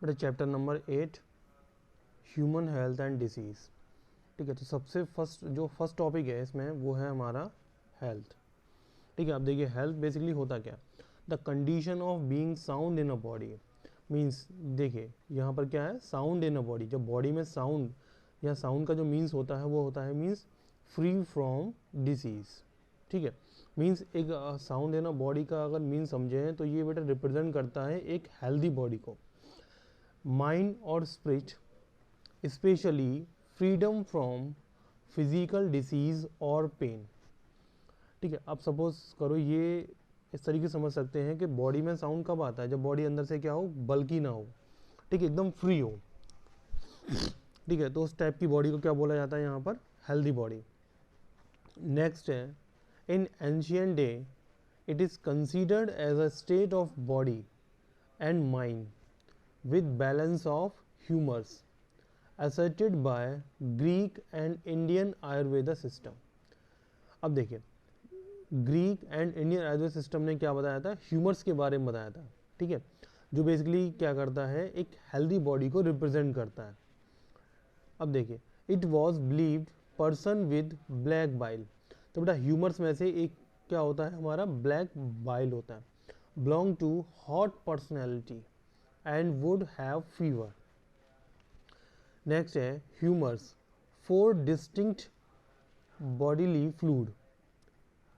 बेटा chapter number 8 human health and disease. ठीक है, तो सबसे फर्स्ट टॉपिक है इसमें वो है हमारा हेल्थ। ठीक है, अब देखिए हेल्थ बेसिकली होता क्या, the condition of being sound in a body. Means देखिए यहाँ पर क्या है, साउंड इन अ बॉडी। जब बॉडी में साउंड या साउंड का जो मीन्स होता है वो होता है मीन्स फ्री फ्रॉम डिसीज़। ठीक है, मीन्स एक साउंड इन अ बॉडी का अगर मीन्स समझें तो ये बेटा रिप्रेजेंट करता है एक हेल्दी बॉडी को, माइंड और spirit, specially freedom from physical disease और पेन। ठीक है, अब सपोज करो ये इस तरीके से समझ सकते हैं कि बॉडी में साउंड कब आता है, जब बॉडी अंदर से क्या हो, बल्कि ना हो, ठीक है, एकदम फ्री हो। ठीक है, तो उस टाइप की बॉडी को क्या बोला जाता है यहाँ पर, हेल्दी बॉडी। नेक्स्ट है, in ancient day it is considered as a state of body and mind with balance of humors asserted by Greek and Indian Ayurveda system। अब देखिए Greek and Indian Ayurveda system ने क्या बताया था, humours के बारे में बताया था। ठीक है, जो बेसिकली क्या करता है, एक हेल्दी बॉडी को रिप्रेजेंट करता है। अब देखिए it was believed person with black bile. तो बेटा ह्यूमर्स में से एक क्या होता है, हमारा ब्लैक बाइल होता है, belong to hot personality and would have fever। Next है humors, four distinct bodily fluid,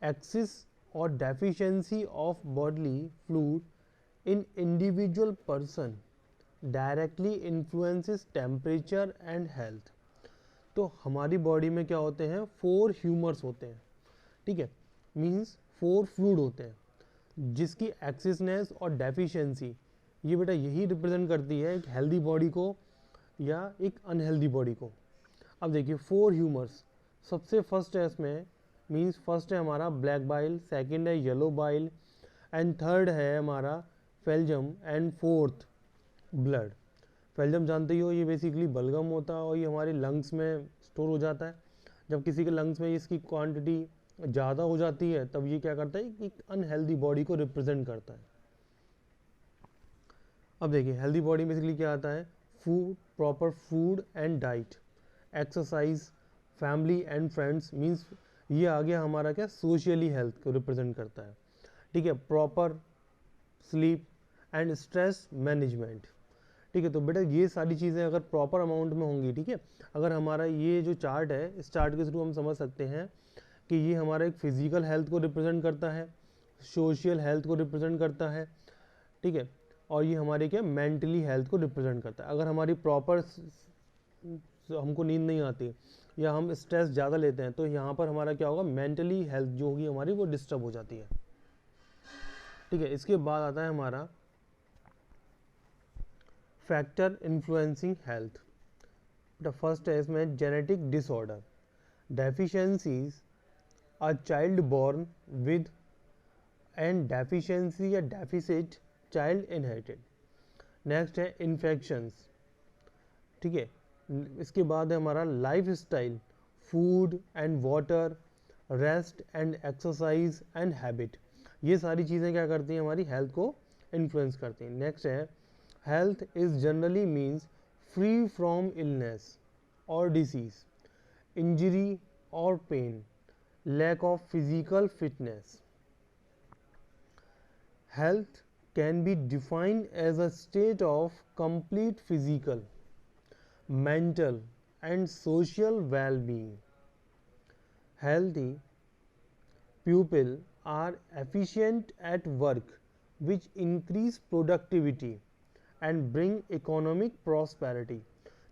excess or deficiency of bodily fluid in individual person directly influences temperature and health। तो हमारी बॉडी में क्या होते हैं, 4 humours होते हैं। ठीक है, मीन्स 4 फ्लूइड होते हैं जिसकी एक्सेसनेस और डेफिशिएंसी ये बेटा यही रिप्रेजेंट करती है एक हेल्दी बॉडी को या एक अनहेल्दी बॉडी को। अब देखिए 4 ह्यूमर्स, सबसे फर्स्ट है इसमें, मींस फर्स्ट है हमारा ब्लैक बाइल, सेकंड है येलो बाइल एंड थर्ड है हमारा फेल्जम एंड फोर्थ ब्लड। फेल्जम जानते ही हो, ये बेसिकली बलगम होता है और ये हमारे लंग्स में स्टोर हो जाता है। जब किसी के लंग्स में इसकी क्वांटिटी ज़्यादा हो जाती है तब ये क्या करता है, एक अनहेल्दी बॉडी को रिप्रेजेंट करता है। अब देखिए हेल्दी बॉडी बेसिकली क्या आता है, food, proper food and diet, exercise, family and friends. Means ये आ गया हमारा क्या, सोशली हेल्थ को रिप्रेजेंट करता है। ठीक है, proper sleep and stress management. ठीक है, तो बेटा ये सारी चीज़ें अगर प्रॉपर अमाउंट में होंगी, ठीक है, अगर हमारा ये जो चार्ट है, इस चार्ट के थ्रू हम समझ सकते हैं कि ये हमारा एक फिजिकल हेल्थ को रिप्रेजेंट करता है, सोशल हेल्थ को रिप्रेजेंट करता है। ठीक है, और ये हमारे क्या, मेंटली हेल्थ को रिप्रेजेंट करता है। अगर हमारी प्रॉपर हमको नींद नहीं आती या हम स्ट्रेस ज़्यादा लेते हैं तो यहाँ पर हमारा क्या होगा, मेंटली हेल्थ जो होगी हमारी वो डिस्टर्ब हो जाती है। ठीक है, इसके बाद आता है हमारा factor influencing health. The first है इसमें genetic disorder, deficiencies a child born with and deficiency या डेफिसिट चाइल्ड इनहेरिटेड। नेक्स्ट है इन्फेक्शंस। ठीक है, इसके बाद है हमारा life style, food and water, rest and exercise and habit. ये सारी चीज़ें क्या करती हैं, हमारी हेल्थ को इन्फ्लुएंस करती हैं। नेक्स्ट है health is generally means free from illness और डिसीज, इंजरी और pain, lack of physical fitness. Health can be defined as a state of complete physical, mental and social well-being. Healthy people are efficient at work, which increase productivity and bring economic prosperity।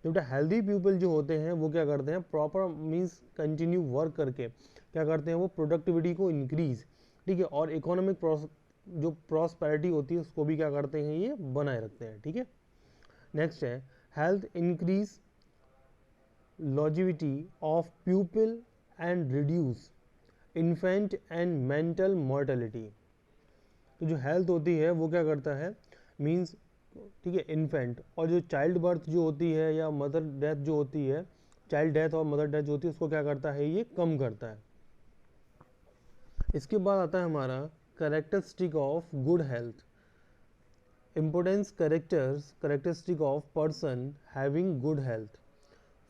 जो बेटा healthy people जो होते हैं वो क्या करते हैं, proper means continue work करके क्या करते हैं, वो प्रोडक्टिविटी को इंक्रीज, ठीक है, और इकोनॉमिक जो प्रॉस्पेरिटी होती है उसको भी क्या करते हैं, ये बनाए रखते हैं। ठीक है, नेक्स्ट है health increase longevity of people and reduce infant and mental mortality. तो जो हेल्थ होती है वो क्या करता है, मीन्स ठीक है, इन्फेंट और जो चाइल्ड बर्थ जो होती है या मदर डेथ जो होती है, चाइल्ड डेथ और मदर डेथ जो होती है उसको क्या करता है, ये कम करता है। इसके बाद आता है हमारा characteristic of good health. Importance characteristic of person having good health.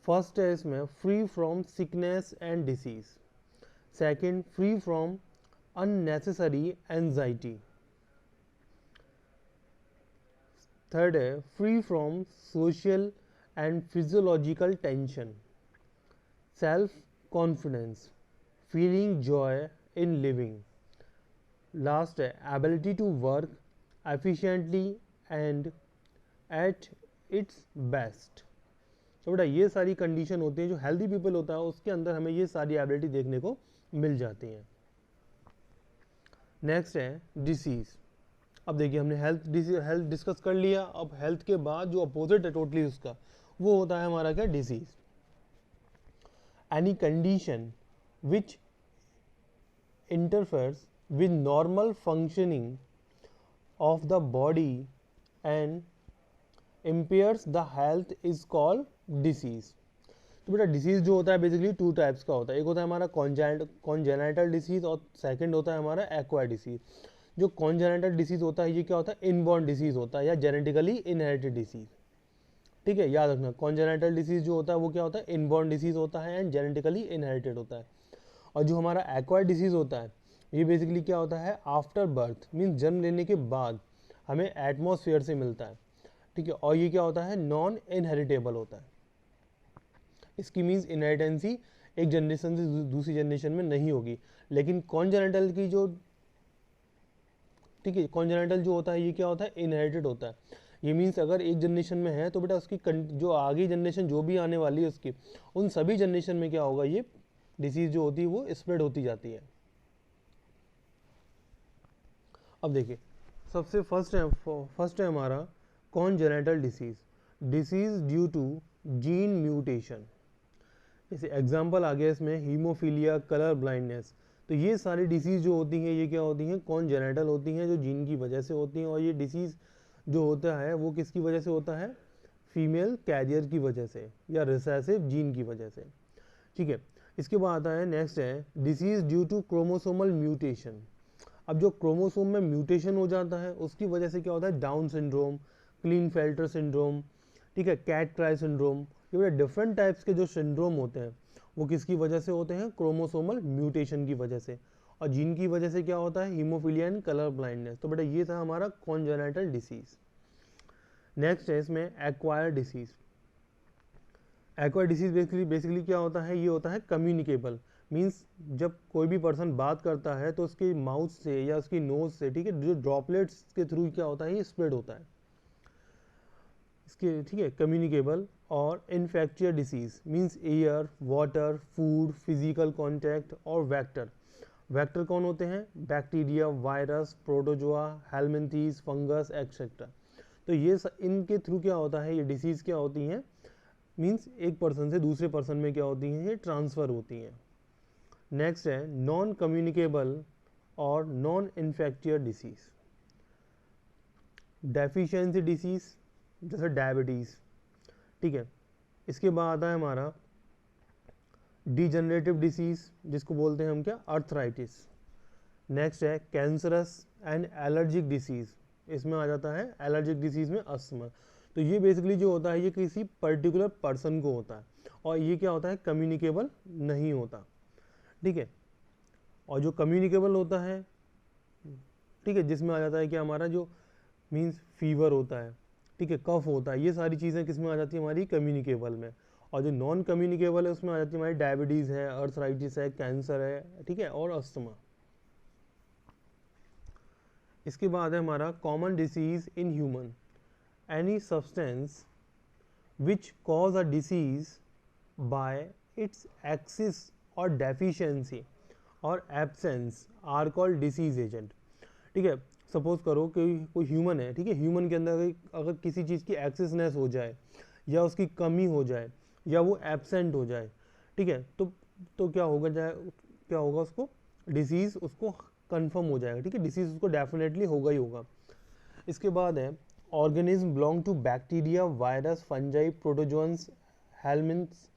First है इसमें free from sickness and disease, second free from unnecessary anxiety, third है free from social and physiological tension, self confidence, feeling joy in living, last है ability to work efficiently and at its best. तो बेटा ये सारी condition होती है जो healthy people होता है उसके अंदर हमें ये सारी एबिलिटी देखने को मिल जाती हैं। नेक्स्ट है डिसीज। अब देखिए हमने हेल्थ डिस्कस कर लिया। अब हेल्थ के बाद जो अपोजिट है टोटली उसका, वो होता है हमारा क्या, disease. Any condition which interferes with normal functioning of the body and impairs the health is called disease। तो बेटा डिसीज जो होता है बेसिकली टू टाइप्स का होता है, एक होता है हमारा कॉन्जेनिटल डिसीज और सेकंड होता है हमारा एक्वायर्ड डिसीज। जो कॉन्जेनिटल डिसीज होता है ये क्या होता है, इनबॉर्न डिसीज होता है या जेनेटिकली इनहेरिटेड डिसीज। ठीक है, याद रखना कॉन्जेनिटल डिसीज जो होता है वो क्या होता है, इनबॉर्न डिसीज होता है एंड जेनेटिकली इनहेरिटेड होता है। और जो हमारा एक्वायर्ड डिसीज होता है ये बेसिकली क्या होता है, आफ्टर बर्थ मीन्स जन्म लेने के बाद हमें एटमॉस्फेयर से मिलता है। ठीक है, और ये क्या होता है, नॉन इनहेरिटेबल होता है। इसकी मीन्स इनहेरिटेंसी एक जनरेशन से दूसरी जनरेशन में नहीं होगी। लेकिन कॉन्जेनिटल की जो, ठीक है, कॉन्जेनिटल जो होता है ये क्या होता है, इनहेरिटेड होता है। ये मीन्स अगर एक जनरेशन में है तो बेटा उसकी जो आगे जनरेशन जो भी आने वाली है उसकी, उन सभी जनरेशन में क्या होगा, ये डिसीज जो होती है वो स्प्रेड होती जाती है। अब देखिए सबसे फर्स्ट है हमारा congenital disease due to gene mutation. जैसे एग्जांपल आ गया इसमें हीमोफीलिया, कलर ब्लाइंडनेस। तो ये सारी डिसीज जो होती हैं ये क्या होती हैं, कॉन्जेनिटल होती हैं, जो जीन की वजह से होती हैं। और ये डिसीज जो होता है वो किसकी वजह से होता है, फीमेल कैरियर की वजह से या रिसेसिव जीन की वजह से। ठीक है, इसके बाद आता है नेक्स्ट है disease due to chromosomal mutation. अब जो क्रोमोसोम में म्यूटेशन हो जाता है उसकी वजह से क्या होता है, डाउन सिंड्रोम, क्लीनफेल्टर सिंड्रोम, ठीक है, कैट क्राई सिंड्रोम। ये डिफरेंट टाइप्स के जो सिंड्रोम होते हैं वो किसकी वजह से होते हैं, क्रोमोसोमल म्यूटेशन की वजह से। और जीन की वजह से क्या होता है, हीमोफीलिया एंड कलर ब्लाइंडनेस। तो बेटा ये था हमारा कॉन्जेनिटल डिसीज। नेक्स्ट है इसमें acquired disease. Acquired disease basically क्या होता है, ये होता है कम्युनिकेबल। मीन्स जब कोई भी पर्सन बात करता है तो उसके माउथ से या उसकी नोज से, ठीक है, जो ड्रॉपलेट्स के थ्रू क्या होता है, ये स्प्रेड होता है इसके। ठीक है, कम्युनिकेबल। और infectious disease means air, water, food, physical contact और वेक्टर। वेक्टर कौन होते हैं, bacteria, virus, protozoa, helminths, fungus etcetera. तो ये इनके थ्रू क्या होता है, ये डिसीज क्या होती हैं, मीन्स एक पर्सन से दूसरे पर्सन में क्या होती हैं, ये ट्रांसफ़र होती हैं। नेक्स्ट है नॉन कम्युनिकेबल और non infectious disease. Deficiency disease जैसे डायबिटीज़। ठीक है, इसके बाद आता है हमारा डिजनरेटिव डिसीज जिसको बोलते हैं हम क्या, अर्थराइटिस। नेक्स्ट है कैंसरस एंड एलर्जिक डिसीज। इसमें आ जाता है एलर्जिक डिसीज में अस्थमा। तो ये बेसिकली जो होता है ये किसी पर्टिकुलर पर्सन को होता है और ये क्या होता है, कम्युनिकेबल नहीं होता। ठीक है, और जो कम्युनिकेबल होता है, ठीक है, जिसमें आ जाता है कि हमारा जो मीन्स फीवर होता है, ठीक है, कफ होता है, ये सारी चीज़ें किस में आ जाती है, हमारी कम्युनिकेबल में। और जो नॉन कम्युनिकेबल है उसमें आ जाती है हमारी डायबिटीज़ है, अर्थराइटिस है, कैंसर है, ठीक है, और अस्थमा। इसके बाद है हमारा common disease in human. Any substance which cause a disease by its excess और डेफिशिएंसी और absence are called disease agent. ठीक है, सपोज करो कि कोई ह्यूमन है, ठीक है, ह्यूमन के अंदर अगर किसी चीज़ की एक्सेसनेस हो जाए या उसकी कमी हो जाए या वो एब्सेंट हो जाए, ठीक है, तो क्या होगा उसको डिसीज़ उसको कंफर्म हो जाएगा। ठीक है, डिसीज़ उसको डेफिनेटली होगा ही होगा। इसके बाद है organism belong to bacteria, virus, fungi, protozoans, helminths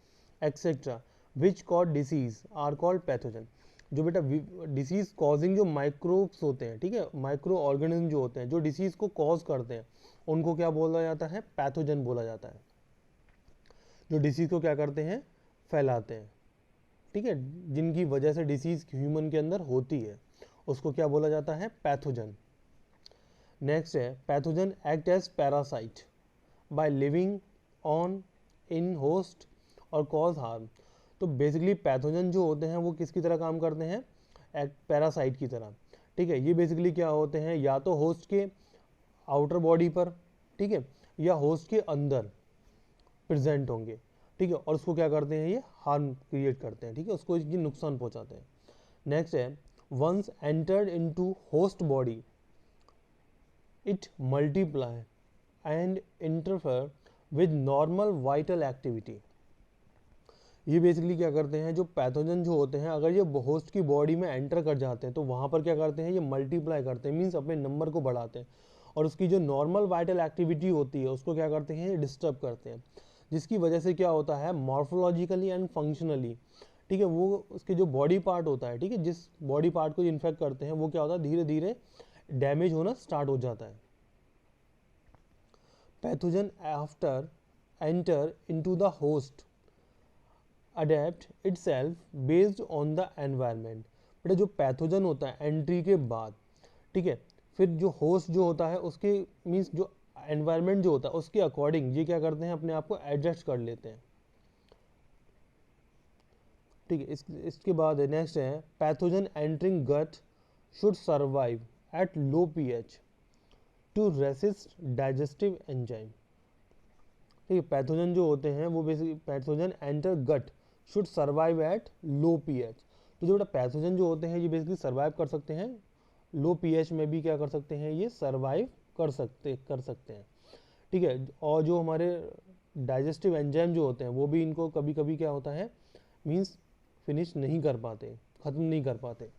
etcetera which cause disease are called pathogen. जो बेटा डिसीज कॉजिंग जो माइक्रोब्स होते हैं, ठीक है, माइक्रो ऑर्गेनिज्म जो होते हैं जो डिसीज को कॉज करते हैं उनको क्या बोला जाता है, पैथोजन बोला जाता है, जो डिसीज को क्या करते हैं, फैलाते हैं, ठीक है, जिनकी वजह से डिसीज ह्यूमन के अंदर होती है, उसको क्या बोला जाता है, पैथोजन। नेक्स्ट है pathogen act as parasite by living on in host और कॉज हार्म। तो बेसिकली पैथोजन जो होते हैं वो किसकी तरह काम करते हैं, एक पैरासाइट की तरह, ठीक है। ये बेसिकली क्या होते हैं, या तो होस्ट के आउटर बॉडी पर, ठीक है, या होस्ट के अंदर प्रेजेंट होंगे, ठीक है, और उसको क्या करते हैं, ये हार्म क्रिएट करते हैं, ठीक है, उसको ये नुकसान पहुंचाते हैं। नेक्स्ट है once entered into host body it multiply and interfere with normal vital activity. ये बेसिकली क्या करते हैं, जो पैथोजन जो होते हैं अगर ये होस्ट की बॉडी में एंटर कर जाते हैं तो वहाँ पर क्या करते हैं, ये मल्टीप्लाई करते हैं, मीन्स अपने नंबर को बढ़ाते हैं, और उसकी जो नॉर्मल वाइटल एक्टिविटी होती है उसको क्या करते हैं, ये डिस्टर्ब करते हैं, जिसकी वजह से क्या होता है, मॉर्फोलॉजिकली एंड फंक्शनली, ठीक है, वो उसके जो बॉडी पार्ट होता है, ठीक है, जिस बॉडी पार्ट को इन्फेक्ट करते हैं वो क्या होता है, धीरे धीरे डैमेज होना स्टार्ट हो जाता है। Pathogen after enter into the host adapt itself based on the environment. बेटा जो पैथोजन होता है एंट्री के बाद, ठीक है, फिर जो होस्ट जो होता है उसके मीन्स जो एनवायरनमेंट जो होता है उसके अकॉर्डिंग ये क्या करते हैं, अपने आप को एडजस्ट कर लेते हैं, ठीक है। इसके बाद नेक्स्ट है pathogen entering gut should survive at low pH to resist digestive enzyme. ठीक है, पैथोजन जो होते हैं वो basically pathogen enter gut should survive at low pH. तो जो पैथोजन जो होते हैं ये बेसिकली सर्वाइव कर सकते हैं, लो पीएच में भी क्या कर सकते हैं, ये सर्वाइव कर सकते हैं, ठीक है। और जो हमारे डाइजेस्टिव एंजाइम जो होते हैं वो भी इनको कभी कभी क्या होता है, मीन्स फिनिश नहीं कर पाते, ख़त्म नहीं कर पाते।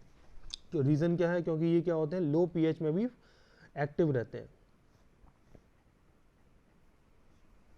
तो रीज़न क्या है, क्योंकि ये क्या होते हैं, लो पीएच में भी एक्टिव रहते हैं।